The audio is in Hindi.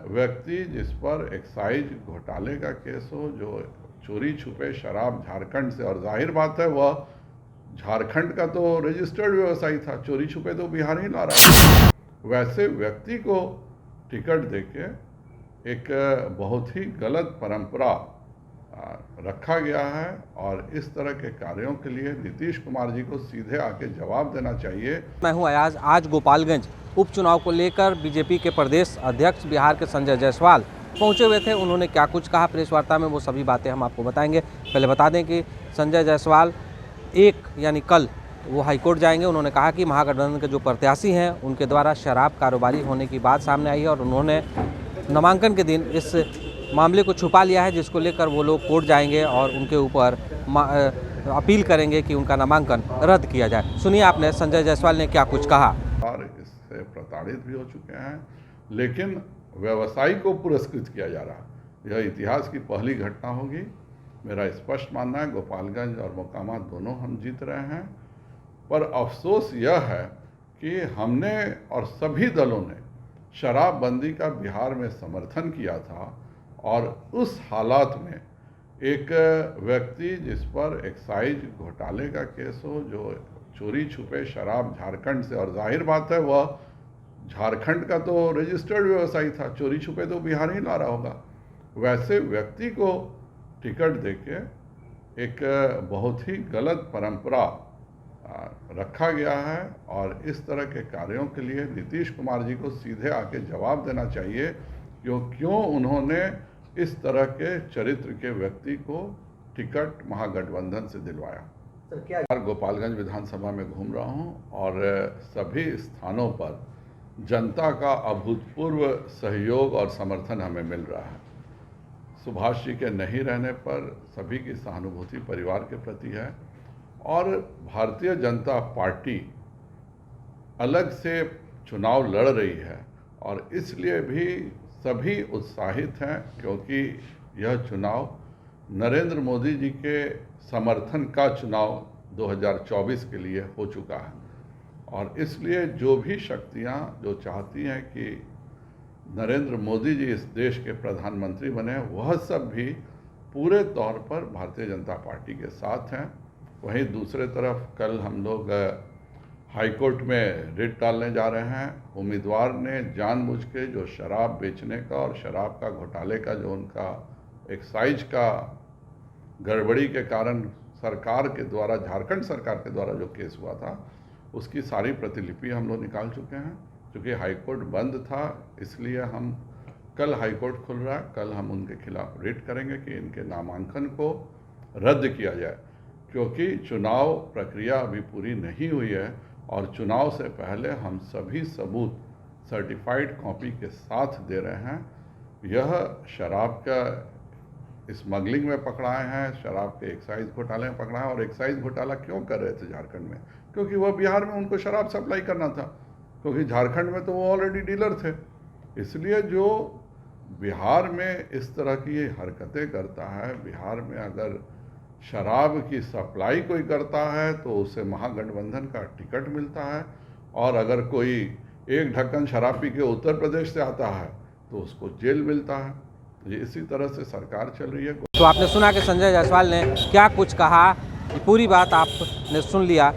व्यक्ति जिस पर एक्साइज घोटाले का केस हो, जो चोरी छुपे शराब झारखंड से, और जाहिर बात है वह झारखंड का तो रजिस्टर्ड व्यवसायी था, चोरी छुपे तो बिहार ही ला रहा है, वैसे व्यक्ति को टिकट देके एक बहुत ही गलत परंपरा रखा गया है। और इस तरह के कार्यों के लिए नीतीश कुमार जी को सीधे आके जवाब देना चाहिए। मैं हूं अयाज। आज गोपालगंज उपचुनाव को लेकर बीजेपी के प्रदेश अध्यक्ष बिहार के संजय जायसवाल पहुंचे हुए थे। उन्होंने क्या कुछ कहा प्रेस वार्ता में, वो सभी बातें हम आपको बताएंगे। पहले बता दें कि संजय जायसवाल यानी कल वो हाईकोर्ट जाएंगे। उन्होंने कहा कि महागठबंधन के जो प्रत्याशी हैं उनके द्वारा शराब कारोबारी होने की बात सामने आई है और उन्होंने नामांकन के दिन इस मामले को छुपा लिया है, जिसको लेकर वो लोग कोर्ट जाएंगे और उनके ऊपर अपील करेंगे कि उनका नामांकन रद्द किया जाए। सुनिए आपने संजय जायसवाल ने क्या कुछ कहा। और इससे प्रताड़ित भी हो चुके हैं, लेकिन व्यवसायी को पुरस्कृत किया जा रहा। यह इतिहास की पहली घटना होगी। मेरा स्पष्ट मानना है गोपालगंज और मोकामा दोनों हम जीत रहे हैं, पर अफसोस यह है कि हमने और सभी दलों ने शराबबंदी का बिहार में समर्थन किया था, और उस हालात में एक व्यक्ति जिस पर एक्साइज घोटाले का केस हो, जो चोरी छुपे शराब झारखंड से, और जाहिर बात है वह झारखंड का तो रजिस्टर्ड व्यवसायी था, चोरी छुपे तो बिहार ही ला रहा होगा, वैसे व्यक्ति को टिकट देके एक बहुत ही गलत परंपरा रखा गया है। और इस तरह के कार्यों के लिए नीतीश कुमार जी को सीधे आके जवाब देना चाहिए क्यों उन्होंने इस तरह के चरित्र के व्यक्ति को टिकट महागठबंधन से दिलवाया। गोपालगंज विधानसभा में घूम रहा हूं और सभी स्थानों पर जनता का अभूतपूर्व सहयोग और समर्थन हमें मिल रहा है। सुभाष जी के नहीं रहने पर सभी की सहानुभूति परिवार के प्रति है, और भारतीय जनता पार्टी अलग से चुनाव लड़ रही है, और इसलिए भी सभी उत्साहित हैं क्योंकि यह चुनाव नरेंद्र मोदी जी के समर्थन का चुनाव 2024 के लिए हो चुका है। और इसलिए जो भी शक्तियां जो चाहती हैं कि नरेंद्र मोदी जी इस देश के प्रधानमंत्री बने, वह सब भी पूरे तौर पर भारतीय जनता पार्टी के साथ हैं। वहीं दूसरे तरफ कल हम लोग हाईकोर्ट में रिट डालने जा रहे हैं। उम्मीदवार ने जानबूझ के जो शराब बेचने का और शराब का घोटाले का जो उनका एक्साइज का गड़बड़ी के कारण सरकार के द्वारा, झारखंड सरकार के द्वारा जो केस हुआ था, उसकी सारी प्रतिलिपि हम लोग निकाल चुके हैं। क्योंकि हाईकोर्ट बंद था, इसलिए हम कल हाईकोर्ट खुल रहा है, कल हम उनके खिलाफ रिट करेंगे कि इनके नामांकन को रद्द किया जाए, क्योंकि चुनाव प्रक्रिया अभी पूरी नहीं हुई है और चुनाव से पहले हम सभी सबूत सर्टिफाइड कॉपी के साथ दे रहे हैं। यह शराब का स्मगलिंग में पकड़ाए हैं, शराब के एक्साइज घोटाले में पकड़ा है। और एक्साइज घोटाला क्यों कर रहे थे झारखंड में? क्योंकि वह बिहार में उनको शराब सप्लाई करना था, क्योंकि झारखंड में तो वो ऑलरेडी डीलर थे। इसलिए जो बिहार में इस तरह की हरकतें करता है, बिहार में अगर शराब की सप्लाई कोई करता है तो उसे महागठबंधन का टिकट मिलता है, और अगर कोई एक ढक्कन शराब पी के उत्तर प्रदेश से आता है तो उसको जेल मिलता है। तो ये इसी तरह से सरकार चल रही है। तो आपने सुना कि संजय जायसवाल ने क्या कुछ कहा, ये पूरी बात आपने सुन लिया।